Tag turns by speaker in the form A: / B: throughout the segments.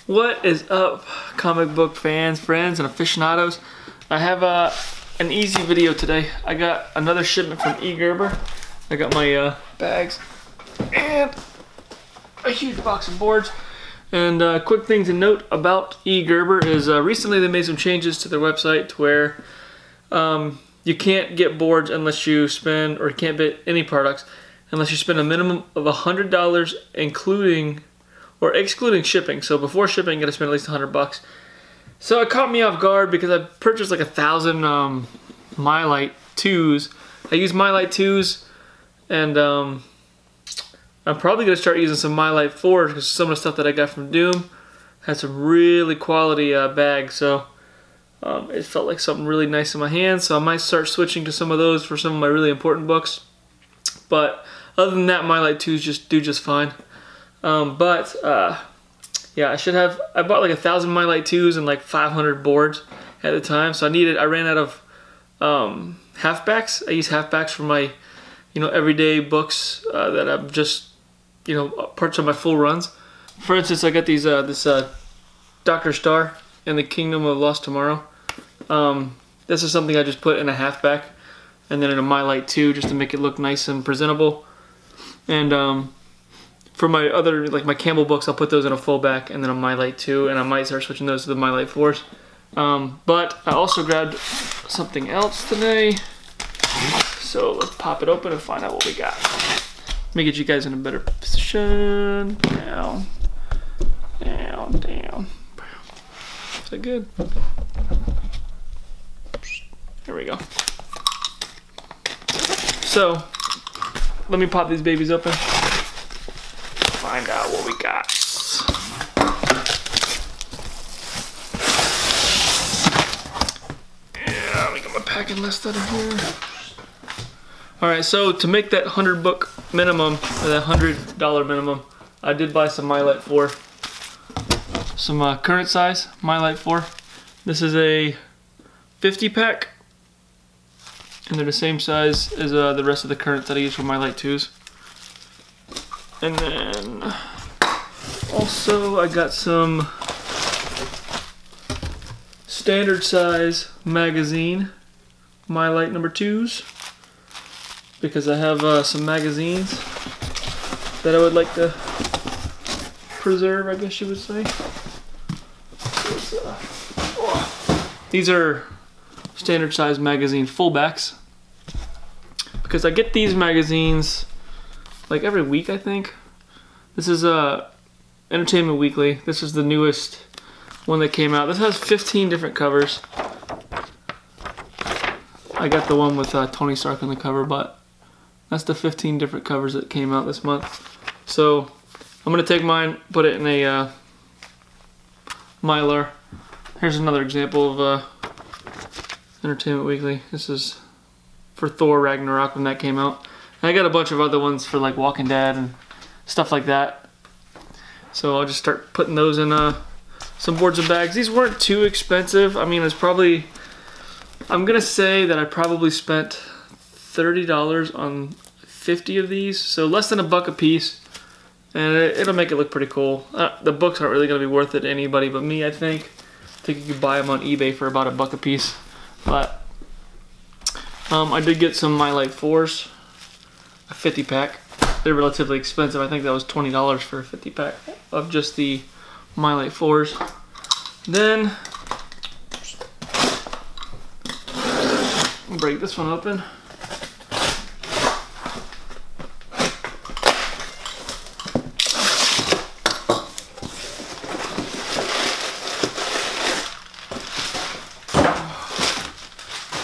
A: What is up, comic book fans, friends, and aficionados? I have an easy video today. I got another shipment from E. Gerber. I got my bags and a huge box of boards. And quick thing to note about E. Gerber is recently they made some changes to their website to where you can't get boards unless you spend, or you can't get any products unless you spend a minimum of $100 including or excluding shipping. So before shipping, you gotta spend at least $100. So it caught me off guard because I purchased like 1,000 Mylight 2s. I use Mylight 2s, and I'm probably gonna start using some Mylight 4s because some of the stuff that I got from Doom had some really quality bags. So it felt like something really nice in my hands. So I might start switching to some of those for some of my really important books. But other than that, Mylight 2s do just fine. Yeah, I bought like 1,000 Mylight 2s and like 500 boards at the time. So I ran out of halfbacks. I use halfbacks for my, everyday books that I'm just, parts of my full runs. For instance, I got these, this Dr. Star and the Kingdom of Lost Tomorrow. This is something I just put in a halfback and then in a Mylight 2 just to make it look nice and presentable. And for my other, like my Campbell books, I'll put those in a fullback and then a Mylight 2, and I might start switching those to the Mylight 4s. But I also grabbed something else today. So let's pop it open and find out what we got. Let me get you guys in a better position. Down, down, down. Is that good? Here we go. So, let me pop these babies open. Find out what we got. Yeah, let me get my packing list out of here. Alright, so to make that 100 book minimum, or that $100 minimum, I did buy some Mylight 4. Some current size Mylight 4. This is a 50 pack, and they're the same size as the rest of the currents that I use for Mylight 2s. And then also I got some standard size magazine Mylight number 2s because I have some magazines that I would like to preserve, I guess you would say. These are standard size magazine fullbacks because I get these magazines like every week, I think. This is Entertainment Weekly. This is the newest one that came out. This has 15 different covers. I got the one with Tony Stark on the cover, but that's the 15 different covers that came out this month. So I'm gonna take mine, put it in a Mylar. Here's another example of Entertainment Weekly. This is for Thor Ragnarok when that came out. And I got a bunch of other ones for like Walking Dead and stuff like that. So I'll just start putting those in some boards and bags. These weren't too expensive. I mean, it's probably, I'm gonna say that I probably spent $30 on 50 of these. So less than $1 a piece. And it'll make it look pretty cool. The books aren't really gonna be worth it to anybody but me, I think. I think you could buy them on eBay for about $1 a piece. But I did get some Mylight 4s. A 50 pack. They're relatively expensive. I think that was $20 for a 50 pack of just the Mylight 4s. Then break this one open.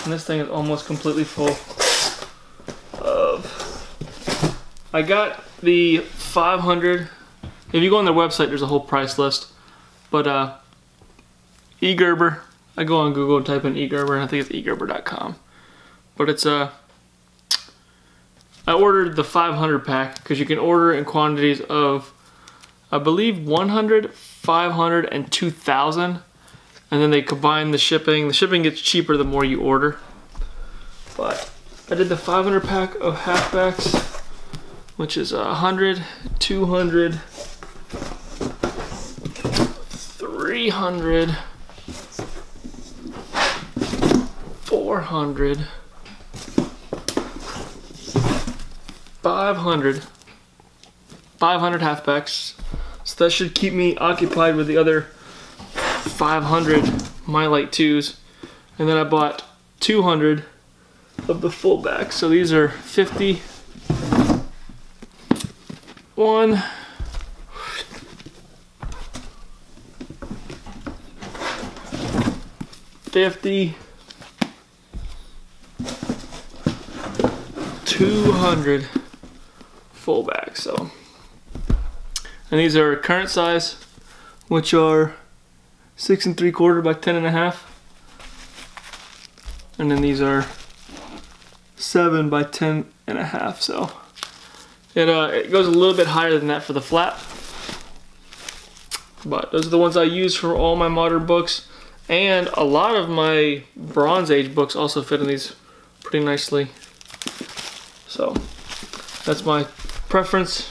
A: And this thing is almost completely full. I got the 500. If you go on their website, there's a whole price list. But E. Gerber, I go on Google and type in E. Gerber, and I think it's egerber.com. But it's I ordered the 500 pack because you can order in quantities of, I believe, 100, 500, and 2,000. And then they combine the shipping. The shipping gets cheaper the more you order. But I did the 500 pack of halfbacks, which is 100, 200, 300, 400, 500 halfbacks. So that should keep me occupied with the other 500 My Light 2s. And then I bought 200 of the fullbacks. So these are 50, 1, 50, 200 fullbacks. So, and these are current size, which are 6 3/4 by 10.5, and then these are 7 by 10.5. So it goes a little bit higher than that for the flat, but those are the ones I use for all my modern books, and a lot of my Bronze Age books also fit in these pretty nicely. So that's my preference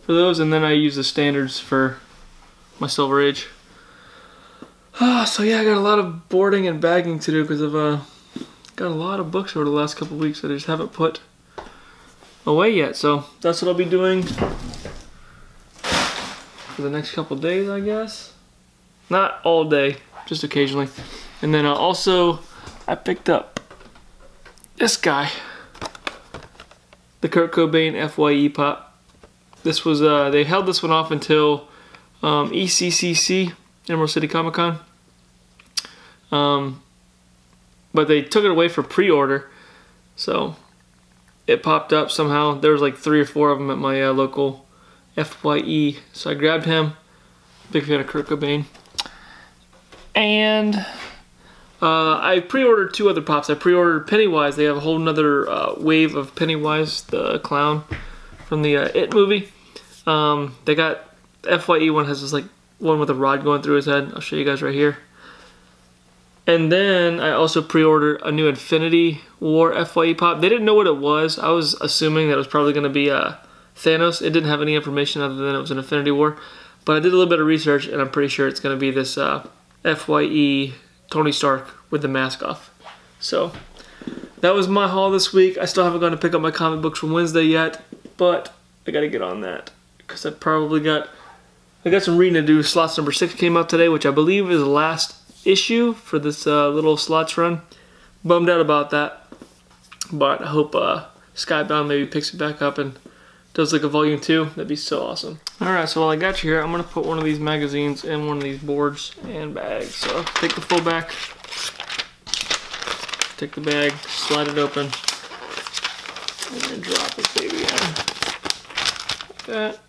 A: for those, and then I use the standards for my Silver Age. So yeah, I got a lot of boarding and bagging to do because I've got a lot of books over the last couple weeks that I just haven't put away yet. So that's what I'll be doing for the next couple days, I guess. Not all day, just occasionally. And then also I picked up this guy, the Kurt Cobain FYE pop. This was they held this one off until ECCC, Emerald City Comic Con, but they took it away for pre-order, so it popped up somehow. There was like 3 or 4 of them at my local FYE, so I grabbed him. Big fan of Kurt Cobain. And I pre-ordered 2 other pops. I pre-ordered Pennywise. They have a whole nother wave of Pennywise, the clown from the It movie. They got, the FYE one has this like one with a rod going through his head. I'll show you guys right here. And then I also pre-ordered a new Infinity War FYE pop. They didn't know what it was. I was assuming that it was probably going to be Thanos. It didn't have any information other than it was an Infinity War. But I did a little bit of research, and I'm pretty sure it's going to be this FYE Tony Stark with the mask off. So that was my haul this week. I still haven't gone to pick up my comic books from Wednesday yet, but I got to get on that because I got some reading to do. Slots number 6 came out today, which I believe is the last issue for this little slots run. Bummed out about that, but I hope Skybound maybe picks it back up and does like a volume 2. That'd be so awesome. Alright, so while I got you here, I'm going to put one of these magazines in one of these boards and bags. So take the full back, take the bag, slide it open, and then drop this baby in. Like that.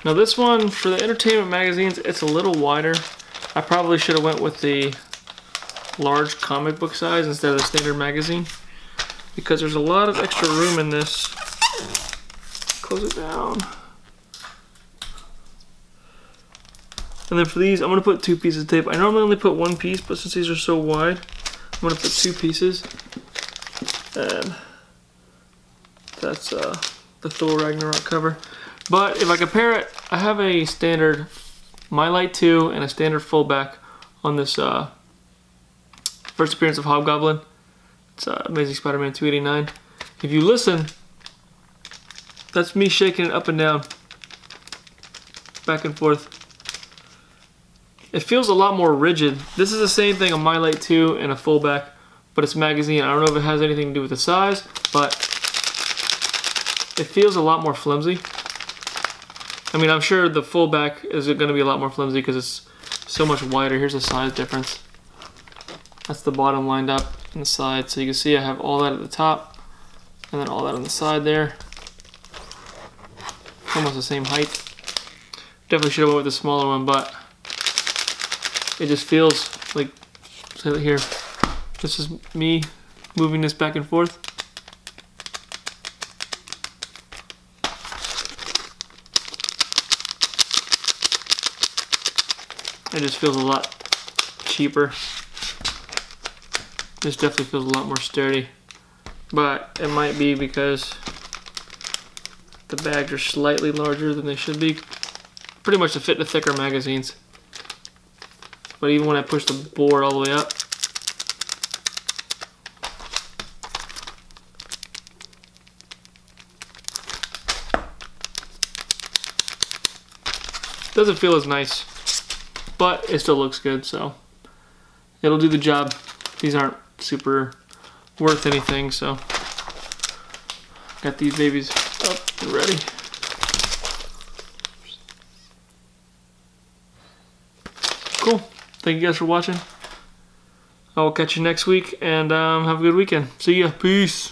A: Now this one, for the entertainment magazines, it's a little wider. I probably should have went with the large comic book size instead of the standard magazine, because there's a lot of extra room in this. Close it down. And then for these, I'm going to put 2 pieces of tape. I normally only put 1 piece, but since these are so wide, I'm going to put 2 pieces. And that's the Thor Ragnarok cover. But if I compare it, I have a standard My Light 2 and a standard fullback on this first appearance of Hobgoblin. It's Amazing Spider-Man 289. If you listen, that's me shaking it up and down, back and forth. It feels a lot more rigid. This is the same thing on My Light 2 and a fullback, but it's magazine. I don't know if it has anything to do with the size, but it feels a lot more flimsy. I mean, I'm sure the fullback is going to be a lot more flimsy because it's so much wider. Here's the size difference. That's the bottom lined up in the side. So you can see I have all that at the top and then all that on the side there. Almost the same height. Definitely should have went with the smaller one, but it just feels like, so here, this is me moving this back and forth. It just feels a lot cheaper. This definitely feels a lot more sturdy, but it might be because the bags are slightly larger than they should be. Pretty much to fit the thicker magazines. but even when I push the board all the way up, doesn't feel as nice, but it still looks good, so it'll do the job. These aren't super worth anything, so got these babies up and ready. Cool. Thank you guys for watching. I will catch you next week, and have a good weekend. See ya. Peace.